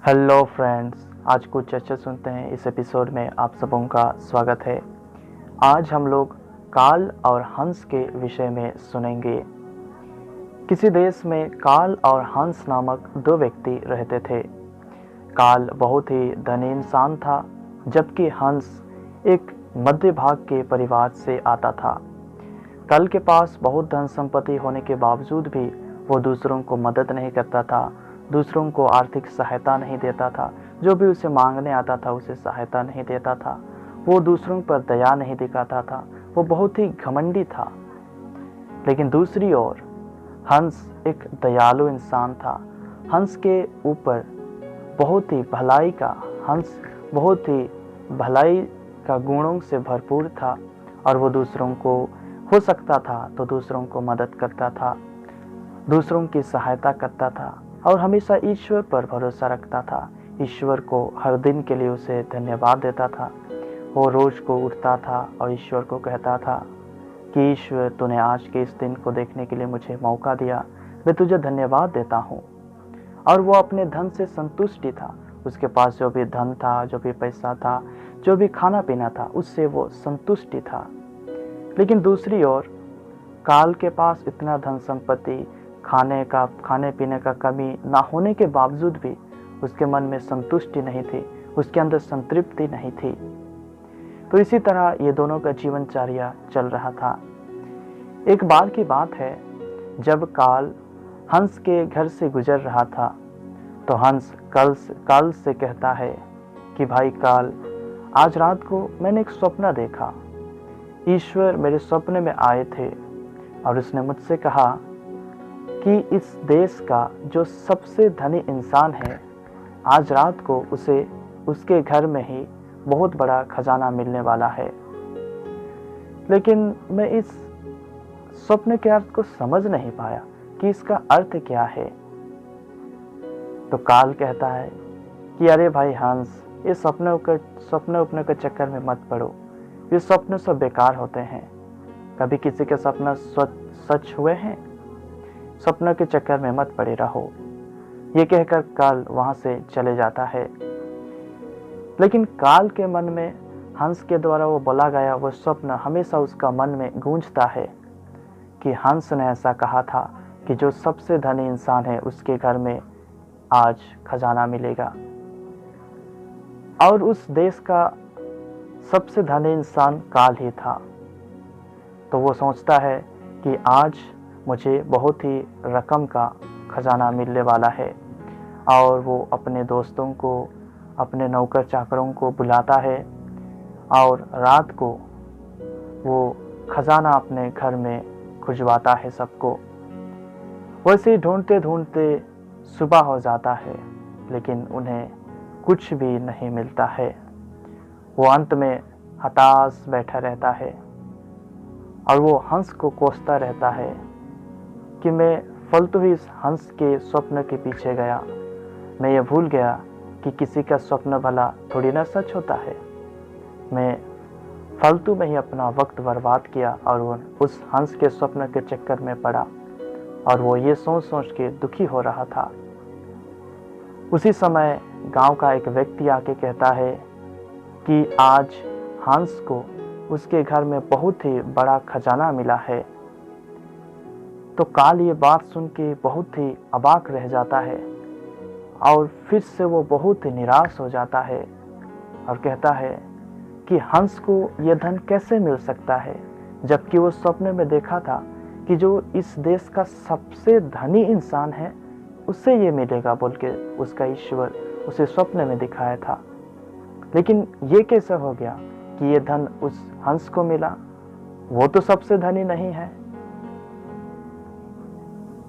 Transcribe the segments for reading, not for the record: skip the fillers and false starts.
Hello friends, आज कुछ चर्चा सुनते हैं। इस एपिसोड में आप सबों का स्वागत है। आज हम लोग काल और हंस के विषय में सुनेंगे। किसी देश में काल और हंस नामक दो व्यक्ति रहते थे। काल बहुत ही धनी इंसान था, जबकि हंस एक मध्य भाग के परिवार से आता था। काल के पास बहुत धन संपत्ति होने के बावजूद भी वो दूसरों को मदद नहीं करता था, दूसरों को आर्थिक सहायता नहीं देता था। जो भी उसे मांगने आता था उसे सहायता नहीं देता था। वो दूसरों पर दया नहीं दिखाता था। वो बहुत ही घमंडी था। लेकिन दूसरी ओर हंस एक दयालु इंसान था। हंस के ऊपर बहुत ही भलाई का हंस बहुत ही भलाई का गुणों से भरपूर था और वो दूसरों को हो सकता था तो दूसरों को मदद करता था, दूसरों की सहायता करता था और हमेशा ईश्वर पर भरोसा रखता था। ईश्वर को हर दिन के लिए उसे धन्यवाद देता था। वो रोज को उठता था और ईश्वर को कहता था कि ईश्वर, तूने आज के इस दिन को देखने के लिए मुझे मौका दिया, मैं तुझे धन्यवाद देता हूँ। और वो अपने धन से संतुष्टि था। उसके पास जो भी धन था, जो भी पैसा था, जो भी खाना पीना था, उससे वो संतुष्टि था। लेकिन दूसरी ओर काल के पास इतना धन संपत्ति, खाने पीने का कमी ना होने के बावजूद भी उसके मन में संतुष्टि नहीं थी, उसके अंदर संतृप्ति नहीं थी। तो इसी तरह ये दोनों का जीवनचर्या चल रहा था। एक बार की बात है, जब काल हंस के घर से गुजर रहा था तो हंस काल से कहता है कि भाई काल, आज रात को मैंने एक स्वप्न देखा। ईश्वर मेरे स्वप्न में आए थे और उसने मुझसे कहा कि इस देश का जो सबसे धनी इंसान है, आज रात को उसे उसके घर में ही बहुत बड़ा खजाना मिलने वाला है। लेकिन मैं इस स्वप्न के अर्थ को समझ नहीं पाया कि इसका अर्थ क्या है। तो काल कहता है कि अरे भाई हंस, ये स्वप्न उपने के चक्कर में मत पड़ो। ये स्वप्न सब बेकार होते हैं। कभी किसी के सपना सच हुए हैं? स्वप्न के चक्कर में मत पड़े रहो। ये कहकर काल वहां से चले जाता है। लेकिन काल के मन में हंस के द्वारा वो बोला गया वो स्वप्न हमेशा उसका मन में गूंजता है कि हंस ने ऐसा कहा था कि जो सबसे धनी इंसान है उसके घर में आज खजाना मिलेगा। और उस देश का सबसे धनी इंसान काल ही था। तो वो सोचता है कि आज मुझे बहुत ही रकम का खजाना मिलने वाला है। और वो अपने दोस्तों को, अपने नौकर चाकरों को बुलाता है और रात को वो खजाना अपने घर में खुजवाता है सबको। वैसे ही ढूंढते ढूंढते सुबह हो जाता है, लेकिन उन्हें कुछ भी नहीं मिलता है। वो अंत में हताश बैठा रहता है और वो हंस को कोसता रहता है कि मैं फालतू ही इस हंस के स्वप्न के पीछे गया। मैं ये भूल गया कि किसी का स्वप्न भला थोड़ी ना सच होता है। मैं फालतू में ही अपना वक्त बर्बाद किया और वो उस हंस के स्वप्न के चक्कर में पड़ा और वो ये सोच सोच के दुखी हो रहा था। उसी समय गांव का एक व्यक्ति आके कहता है कि आज हंस को उसके घर में बहुत ही बड़ा खजाना मिला है। तो काल ये बात सुन के बहुत ही अबाक रह जाता है और फिर से वो बहुत ही निराश हो जाता है और कहता है कि हंस को यह धन कैसे मिल सकता है, जबकि वो स्वप्न में देखा था कि जो इस देश का सबसे धनी इंसान है उससे ये मिलेगा बोल के उसका ईश्वर उसे स्वप्न में दिखाया था। लेकिन ये कैसे हो गया कि ये धन उस हंस को मिला? वो तो सबसे धनी नहीं है।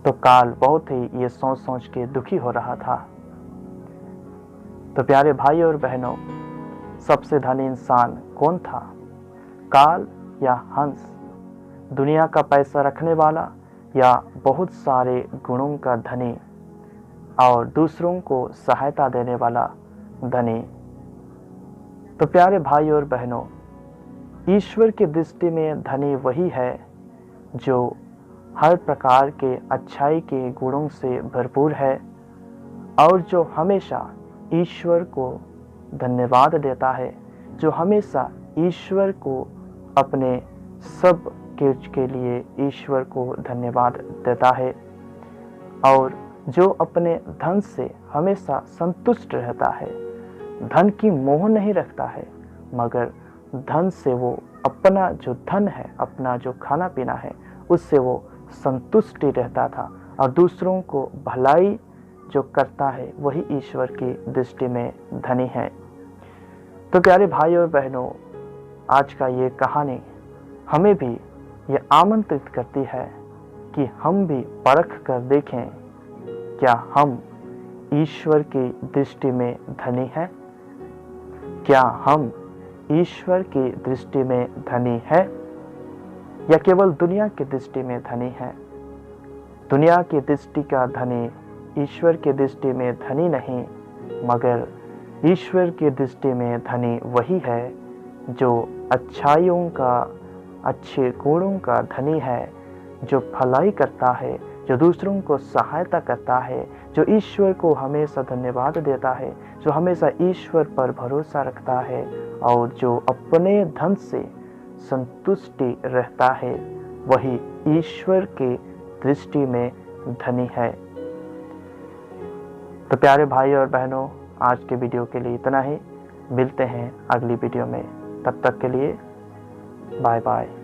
तो काल बहुत ही ये सोच सोच के दुखी हो रहा था। तो प्यारे भाई और बहनों, सबसे धनी इंसान कौन था, काल या हंस? दुनिया का पैसा रखने वाला या बहुत सारे गुणों का धनी और दूसरों को सहायता देने वाला धनी? तो प्यारे भाई और बहनों, ईश्वर की दृष्टि में धनी वही है जो हर प्रकार के अच्छाई के गुणों से भरपूर है और जो हमेशा ईश्वर को धन्यवाद देता है, जो हमेशा ईश्वर को अपने सब कार्य के लिए ईश्वर को धन्यवाद देता है, और जो अपने धन से हमेशा संतुष्ट रहता है, धन की मोह नहीं रखता है, मगर धन से वो अपना जो धन है, अपना जो खाना पीना है, उससे वो संतुष्टि रहता था, और दूसरों को भलाई जो करता है वही ईश्वर की दृष्टि में धनी है। तो प्यारे भाई और बहनों, आज का ये कहानी हमें भी ये आमंत्रित करती है कि हम भी परख कर देखें, क्या हम ईश्वर की दृष्टि में धनी हैं? क्या हम ईश्वर की दृष्टि में धनी है, या केवल दुनिया की दृष्टि में धनी है? दुनिया की दृष्टि का धनी ईश्वर की दृष्टि में धनी नहीं, मगर ईश्वर की दृष्टि में धनी वही है जो अच्छाइयों का, अच्छे गुणों का धनी है, जो भलाई करता है, जो दूसरों को सहायता करता है, जो ईश्वर को हमेशा धन्यवाद देता है, जो हमेशा ईश्वर पर भरोसा रखता है, और जो अपने धन से संतुष्टि रहता है, वही ईश्वर की दृष्टि में धनी है। तो प्यारे भाई और बहनों, आज के वीडियो के लिए इतना ही। मिलते हैं अगली वीडियो में, तब तक के लिए बाय बाय।